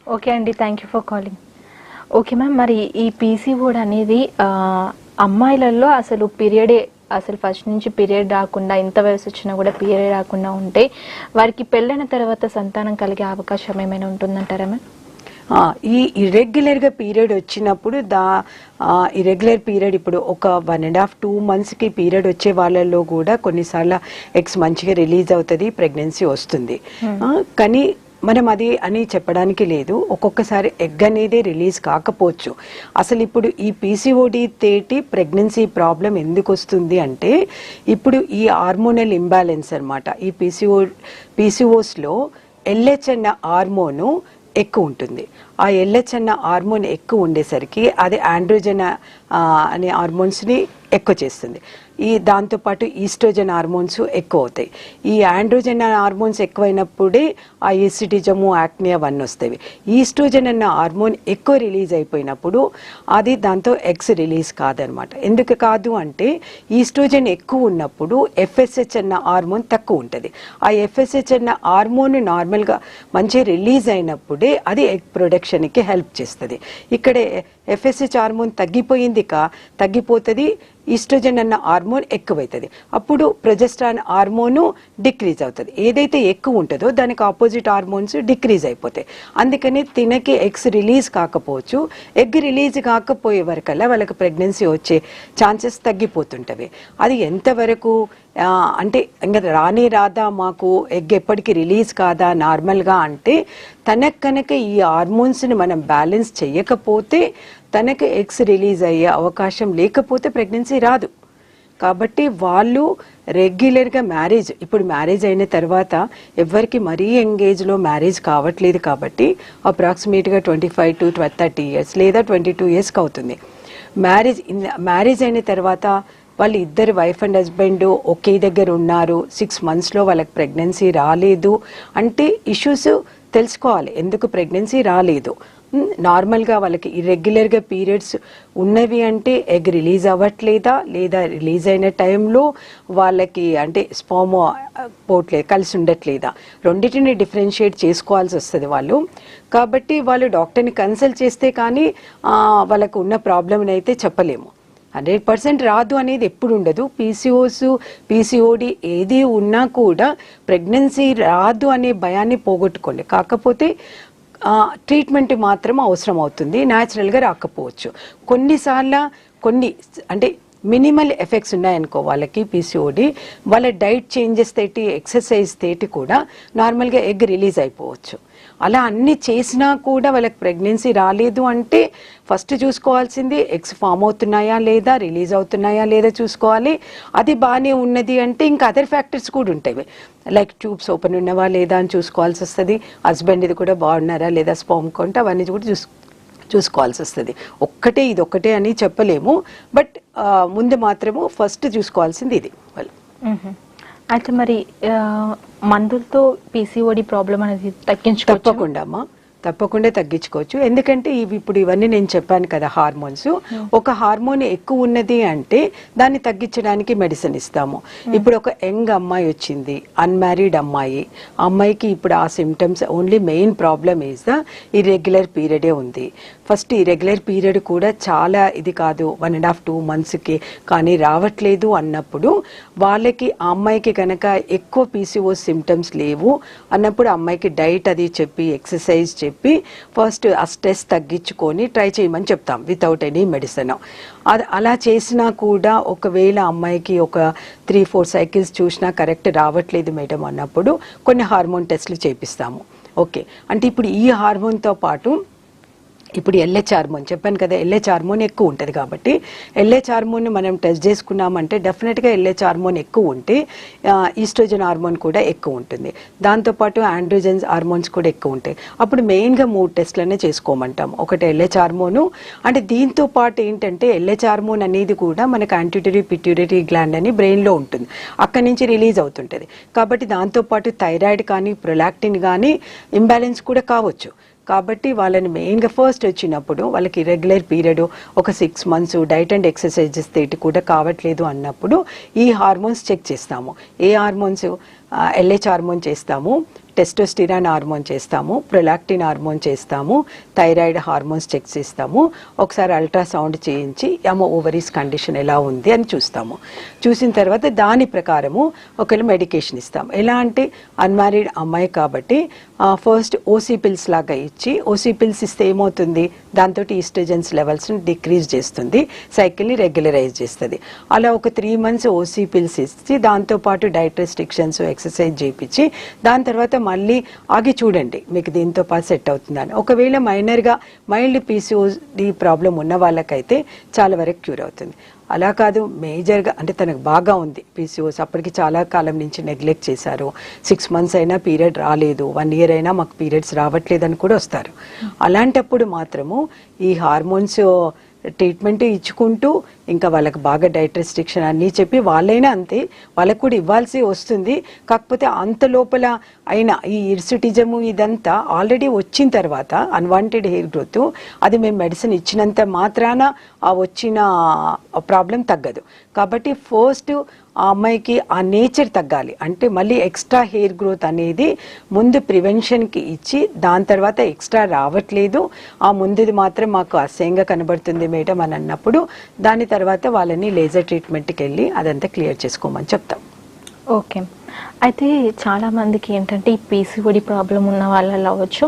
Okay అండి, thank you for calling. Okay ma'am, మరి ఈ పీసీఓడి అనేది అమ్మాయిలలో అసలు పీరియడే అసలు ఫస్ట్ నుంచి పీరియడ్ రాకుండా, ఇంత వయసు వచ్చినా కూడా పీరియడ్ రాకుండా ఉంటే వారికి పెళ్ళైన తర్వాత సంతానం కలిగే అవకాశం ఏమైనా ఉంటుందంటారా మ్యామ్? ఈ ఇర్రెగ్యులర్గా పీరియడ్ వచ్చినప్పుడు ఇర్రెగ్యులర్ పీరియడ్ ఇప్పుడు ఒక 1.5 2 monthsకి పీరియడ్ వచ్చే వాళ్ళలో కూడా కొన్నిసార్లు ఎగ్స్ మంచిగా రిలీజ్ అవుతుంది, ప్రెగ్నెన్సీ వస్తుంది. కానీ మనం అది అని చెప్పడానికి లేదు. ఒక్కొక్కసారి ఎగ్ అనేది రిలీజ్ కాకపోవచ్చు. అసలు ఇప్పుడు ఈ పీసీఓడి తేటి ప్రెగ్నెన్సీ ప్రాబ్లం ఎందుకు వస్తుంది అంటే ఇప్పుడు ఈ హార్మోనల్ ఇంబ్యాలెన్స్ అనమాట. ఈ పీసీఓస్లో ఎల్హెచ్ అన్న హార్మోను ఎక్కువ ఉంటుంది. ఆ ఎల్హెచ్ అన్న హార్మోన్ ఎక్కువ ఉండేసరికి అది ఆండ్రోజన్ అనే హార్మోన్స్ని ఎక్కువ చేస్తుంది. దాంతోపాటు ఈస్ట్రోజన్ హార్మోన్స్ ఎక్కువ అవుతాయి. ఈ ఆండ్రోజన్ హార్మోన్స్ ఎక్కువైనప్పుడే ఆ ఎసిటిజము, యాక్నే అవన్నీ వస్తాయి. ఈస్ట్రోజన్ అన్న హార్మోన్ ఎక్కువ రిలీజ్ అయిపోయినప్పుడు అది దాంతో ఎగ్స్ రిలీజ్ కాదనమాట. ఎందుకు కాదు అంటే ఈస్ట్రోజన్ ఎక్కువ ఉన్నప్పుడు ఎఫ్ఎస్హెచ్ అన్న హార్మోన్ తక్కువ ఉంటుంది. ఆ ఎఫ్ఎస్హెచ్ అన్న హార్మోన్ నార్మల్గా మంచిగా రిలీజ్ అయినప్పుడే అది ఎగ్ ప్రొడక్షన్కి హెల్ప్ చేస్తుంది. ఇక్కడ ఎఫ్ఎస్హెచ్ హార్మోన్ తగ్గిపోతుంది, ఈస్ట్రోజన్ అన్న హార్మోన్ ఎక్కువైతుంది. అప్పుడు ప్రొజెస్ట్రాన్ హార్మోను డిక్రీజ్ అవుతుంది. ఏదైతే ఎక్కువ ఉంటుందో దానికి ఆపోజిట్ హార్మోన్స్ డిక్రీజ్ అయిపోతాయి. అందుకని తినకి ఎగ్స్ రిలీజ్ కాకపోవచ్చు. ఎగ్ రిలీజ్ కాకపోయే వరకల్లా వాళ్ళకి ప్రెగ్నెన్సీ వచ్చే ఛాన్సెస్ తగ్గిపోతుంటవి. అది ఎంతవరకు అంటే ఇంకా రాదా మాకు ఎగ్ ఎప్పటికీ రిలీజ్ కాదా నార్మల్గా అంటే తనకు కనుక ఈ హార్మోన్స్ని మనం బ్యాలెన్స్ చేయకపోతే తనకు ఎగ్స్ రిలీజ్ అయ్యే అవకాశం లేకపోతే ప్రెగ్నెన్సీ రాదు. కాబట్టి వాళ్ళు రెగ్యులర్గా ఇప్పుడు మ్యారేజ్ అయిన తర్వాత ఎవరికి మరీ యంగేజ్లో మ్యారేజ్ కావట్లేదు కాబట్టి అప్రాక్సిమేట్గా 25 to 30 years లేదా 22 yearsకి అవుతుంది. మ్యారేజ్ అయిన తర్వాత వాళ్ళు ఇద్దరు వైఫ్ అండ్ హస్బెండ్ ఒకే దగ్గర ఉన్నారు, 6 monthsలో వాళ్ళకి ప్రెగ్నెన్సీ రాలేదు అంటే ఇష్యూస్ తెలుసుకోవాలి. ఎందుకు ప్రెగ్నెన్సీ రాలేదు, నార్మల్గా వాళ్ళకి ఇర్రెగ్యులర్గా పీరియడ్స్ ఉన్నవి అంటే ఎగ్ రిలీజ్ అవ్వట్లేదా, లేదా రిలీజ్ అయిన టైంలో వాళ్ళకి అంటే స్పర్మ్ పోవట్లేదు, కలిసి ఉండట్లేదా, రెండింటిని డిఫరెన్షియేట్ చేసుకోవాల్సి వస్తుంది వాళ్ళు. కాబట్టి వాళ్ళు డాక్టర్ని కన్సల్ట్ చేస్తే కానీ వాళ్ళకు ఉన్న ప్రాబ్లమ్ని అయితే చెప్పలేము. 100% రాదు అనేది ఎప్పుడు ఉండదు. పీసీఓడి ఏది ఉన్నా కూడా ప్రెగ్నెన్సీ రాదు అనే భయాన్ని పోగొట్టుకోండి. కాకపోతే ట్రీట్మెంట్ మాత్రం అవసరం అవుతుంది, న్యాచురల్గా రాకపోవచ్చు. కొన్నిసార్లు అంటే మినిమల్ ఎఫెక్ట్స్ ఉన్నాయనుకో వాళ్ళకి పీసీఓడి, వాళ్ళ డైట్ చేంజెస్ తోటి, ఎక్సర్సైజ్ తోటి కూడా నార్మల్గా ఎగ్ రిలీజ్ అయిపోవచ్చు. అలా అన్ని చేసినా కూడా వాళ్ళకి ప్రెగ్నెన్సీ రాలేదు అంటే ఫస్ట్ చూసుకోవాల్సింది ఎగ్స్ ఫామ్ అవుతున్నాయా లేదా, రిలీజ్ అవుతున్నాయా లేదా చూసుకోవాలి. అది బాగానే ఉన్నది అంటే ఇంకా అదర్ ఫ్యాక్టర్స్ కూడా ఉంటాయి, లైక్ ట్యూబ్స్ ఓపెన్ ఉన్నవా లేదా అని చూసుకోవాల్సి వస్తుంది. హస్బెండ్ ఇది కూడా బాగున్నారా లేదా, స్పర్మ్ కౌంట్ అవన్నీ కూడా చూసుకోవాల్సి వస్తుంది. ఇదొక్కటే అని చెప్పలేము, బట్ ముందు మాత్రము ఫస్ట్ చూసుకోవాల్సింది ఇది వాళ్ళు. అయితే మరి మందులతో పీసీఓడి ప్రాబ్లం అనేది తప్పకుండా తగ్గించుకోవచ్చు. ఎందుకంటే ఇవన్నీ నేను చెప్పాను కదా, హార్మోన్స్. ఒక హార్మోన్ ఎక్కువ ఉన్నది అంటే దాన్ని తగ్గించడానికి మెడిసిన్ ఇస్తాము. ఇప్పుడు ఒక యంగ్ అమ్మాయి వచ్చింది, అన్మ్యారీడ్ అమ్మాయికి ఇప్పుడు ఆ symptoms only main problem is the irregular పీరియడే ఉంది. ఫస్ట్ ఇర్రెగ్యులర్ పీరియడ్ కూడా చాలా ఇది కాదు, 1.5 2 monthsకి కానీ రావట్లేదు అన్నప్పుడు వాళ్ళకి ఆ అమ్మాయికి కనుక ఎక్కువ పీసీఓఎస్ సిమ్టమ్స్ లేవు అన్నప్పుడు అమ్మాయికి డైట్ అది చెప్పి, ఎక్సర్సైజ్ చెప్పి ఫస్ట్ ఆ స్ట్రెస్ తగ్గించుకొని ట్రై చేయమని చెప్తాం వితౌట్ ఎనీ మెడిసిన్. అలా చేసినా కూడా ఒకవేళ అమ్మాయికి ఒక 3-4 cycles చూసినా కరెక్ట్ రావట్లేదు మేడం అన్నప్పుడు కొన్ని హార్మోన్ టెస్ట్లు చేపిస్తాము. ఓకే అంటే ఇప్పుడు ఈ హార్మోన్తో పాటు ఇప్పుడు ఎల్హెచ్ హార్మోన్ చెప్పాను కదా, ఎల్హెచ్ హార్మోన్ ఎక్కువ ఉంటుంది కాబట్టి ఎల్హెచ్ హార్మోన్ మనం టెస్ట్ చేసుకున్నామంటే డెఫినెట్గా ఎల్హెచ్ హార్మోన్ ఎక్కువ ఉంటే ఈస్ట్రోజన్ హార్మోన్ కూడా ఎక్కువ ఉంటుంది. దాంతోపాటు ఆండ్రోజన్స్ హార్మోన్స్ కూడా ఎక్కువ ఉంటాయి. అప్పుడు మెయిన్గా 3 టెస్ట్లనే చేసుకోమంటాం. ఒకటి ఎల్హెచ్ హార్మోను, అంటే దీంతో పాటు ఏంటంటే ఎల్హెచ్ హార్మోన్ అనేది కూడా మనకు యాంటిటరీ పిట్యూటరీ గ్లాండ్ అని బ్రెయిన్లో ఉంటుంది, అక్కడి నుంచి రిలీజ్ అవుతుంటుంది. కాబట్టి దాంతోపాటు థైరాయిడ్ కానీ, ప్రొలాక్టిన్ కానీ ఇంబ్యాలెన్స్ కూడా కావచ్చు. కాబట్టి వాళ్ళని మెయిన్గా ఫస్ట్ వచ్చినప్పుడు వాళ్ళకి రెగ్యులర్ పీరియడ్ ఒక 6 months డైట్ అండ్ ఎక్సర్సైజెస్ తోటి కూడా కావట్లేదు అన్నప్పుడు ఈ హార్మోన్స్ చెక్ చేస్తాము. ఏ హార్మోన్స్ LH హార్మోన్ చేస్తాము, టెస్టోస్టిరాన్ హార్మోన్ చేస్తాము, ప్రొలాక్టిన్ హార్మోన్ చేస్తాము, థైరాయిడ్ హార్మోన్స్ చెక్ చేస్తాము, ఒకసారి అల్ట్రాసౌండ్ చేయించి ఓవరీస్ కండిషన్ ఎలా ఉంది అని చూస్తాము. చూసిన తర్వాత దాని ప్రకారము ఒకవేళ మెడికేషన్ ఇస్తాము. ఎలా అంటే అన్మ్యారీడ్ అమ్మాయి కాబట్టి ఫస్ట్ ఓసీ పిల్స్ లాగా ఇచ్చి, ఓసీ పిల్స్ ఇస్తే ఏమవుతుంది, దాంతో ఈస్ట్రోజన్స్ లెవెల్స్ని డిక్రీజ్ చేస్తుంది, సైకిల్ని రెగ్యులరైజ్ చేస్తుంది. అలా ఒక 3 months ఓసీ పిల్స్ ఇచ్చి దాంతోపాటు డైట్ రెస్ట్రిక్షన్స్, ఎక్సర్సైజ్ చేయించి దాని తర్వాత మళ్ళీ ఆగి చూడండి మీకు దీంతో పాటు సెట్ అవుతుందని. ఒకవేళ మైనర్గా మైల్డ్ పీసీఓడి ప్రాబ్లం ఉన్న వాళ్ళకైతే చాలా వరకు క్యూర్ అవుతుంది. అలా కాదు మేజర్గా అంటే తనకు బాగా ఉంది పీసీఓస్, అప్పటికి చాలా కాలం నుంచి నెగ్లెక్ట్ చేశారు, 6 months అయినా పీరియడ్ రాలేదు, 1 year అయినా మాకు పీరియడ్స్ రావట్లేదని కూడా వస్తారు. అలాంటప్పుడు మాత్రము ఈ హార్మోన్స్ ట్రీట్మెంట్ ఇచ్చుకుంటూ ఇంకా వాళ్ళకి బాగా డైట్ రెస్ట్రిక్షన్ అన్నీ చెప్పి వాళ్ళైనా అంతే వాళ్ళకు కూడా ఇవ్వాల్సి వస్తుంది. కాకపోతే అంత లోపల అయినా ఈ ఇర్సుటిజము ఇదంతా ఆల్రెడీ వచ్చిన తర్వాత అన్వాంటెడ్ హెయిర్ గ్రోత్, అది మేము మెడిసిన్ ఇచ్చినంత మాత్రాన ఆ వచ్చిన ప్రాబ్లం తగ్గదు. కాబట్టి ఫస్ట్ ఆ అమ్మాయికి ఆ నేచర్ తగ్గాలి అంటే మళ్ళీ ఎక్స్ట్రా హెయిర్ గ్రోత్ అనేది ముందు ప్రివెన్షన్కి ఇచ్చి దాని తర్వాత ఎక్స్ట్రా రావట్లేదు, ఆ ముందుది మాత్రం మాకు అసహ్యంగా కనబడుతుంది మేడం అని అన్నప్పుడు దాని తర్వాత వాళ్ళని లేజర్ ట్రీట్మెంట్కి వెళ్ళి అదంతా క్లియర్ చేసుకోమని చెప్తాం. ఓకే. అయితే చాలా మందికి ఏంటంటే ఈ పీసీఓడి ప్రాబ్లం ఉన్న వాళ్ళలో అవ్వచ్చు,